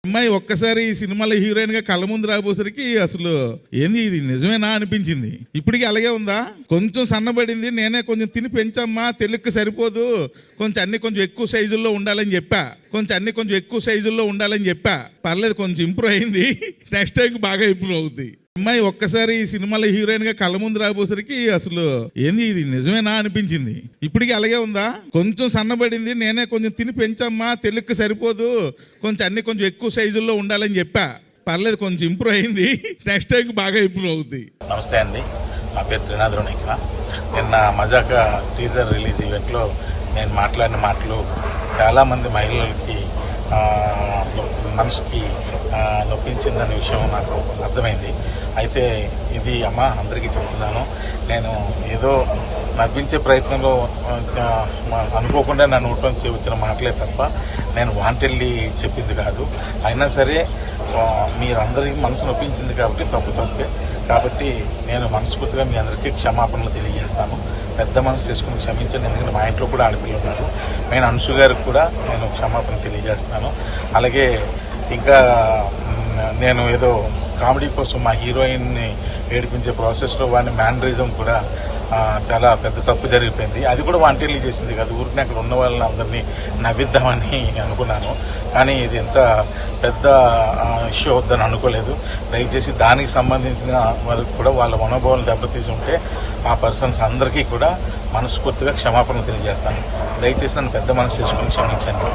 అమ్మాయి ఒక్కసారి ఈ సినిమాలో హీరోయిన్ గా కళ్ళ ముందు రాబోసరికి అసలు ఏంది ఇది నిజమేనా అనిపించింది. ఇప్పటికీ అలాగే ఉందా? కొంచెం సన్నబడింది, నేనే కొంచెం తిని పెంచమ్మా, తెలుగుకి సరిపోదు, కొంచెం ఎక్కువ సైజుల్లో ఉండాలని చెప్పా. పర్లేదు, కొంచెం ఇంప్రూవ్ అయింది, నెక్స్ట్ టైంకి బాగా ఇంప్రూవ్ అవుతుంది. అమ్మాయి ఒక్కసారి ఈ సినిమాలో హీరోయిన్ గా కళ్ళ ముందు రాబోసరికి అసలు ఏంది ఇది నిజమేనా అనిపించింది. ఇప్పటికీ అలాగే ఉందా? కొంచెం సన్నబడింది, నేనే కొంచెం తిని పెంచమ్మా, తెలుగుకి సరిపోదు, కొంచెం ఎక్కువ సైజుల్లో ఉండాలని చెప్పా. పర్లేదు, కొంచెం ఇంప్రూవ్ అయింది, నెక్స్ట్ టైంకి బాగా ఇంప్రూవ్ అవుతుంది. నమస్తే అండి, నా పేరు త్రినాథ్ ఇక్కడ. నిన్న మజాక టీజర్ రిలీజ్ ఈవెంట్లో నేను మాట్లాడిన మాటలు చాలామంది మహిళలకి మనసుకి నొప్పించిందనే విషయం నాకు అర్థమైంది. అయితే ఇది అందరికీ చెప్తున్నాను, నేను ఏదో నవ్వించే ప్రయత్నంలో అనుకోకుండా నా నోట్లోంచి వచ్చిన మాటలే తప్ప నేను వాంటెళ్ళి చెప్పింది కాదు. అయినా సరే మీరందరికీ మనసు నొప్పించింది కాబట్టి తప్పే. కాబట్టి నేను మనస్ఫూర్తిగా మీ అందరికీ క్షమాపణలు తెలియజేస్తాను. పెద్ద మనసు చేసుకుని క్షమించండి, ఎందుకంటే మా ఇంట్లో కూడా ఆడపిల్లలు ఉన్నారు. నేను అంశు గారికి కూడా నేను క్షమాపణ తెలియజేస్తాను. అలాగే ఇంకా నేను ఏదో కామెడీ కోసం మా హీరోయిన్ని ఏడిపించే ప్రాసెస్లో వాడిని మ్యానరిజం కూడా చాలా పెద్ద తప్పు జరిగిపోయింది. అది కూడా వాంటెళ్ళి చేసింది కాదు, ఊరికి అక్కడ ఉన్న వాళ్ళని అందరినీ నవ్విద్దామని అనుకున్నాను. కానీ ఇది ఎంత పెద్ద ఇష్యూ అవుద్దని అనుకోలేదు. దయచేసి దానికి సంబంధించిన వరకు కూడా వాళ్ళ మనోభావాలు దెబ్బతీసి ఉంటే ఆ పర్సన్స్ అందరికీ కూడా మనస్ఫూర్తిగా క్షమాపణ తెలియజేస్తాను. దయచేసి నన్ను పెద్ద మనసు చేసుకుని క్షమించండి.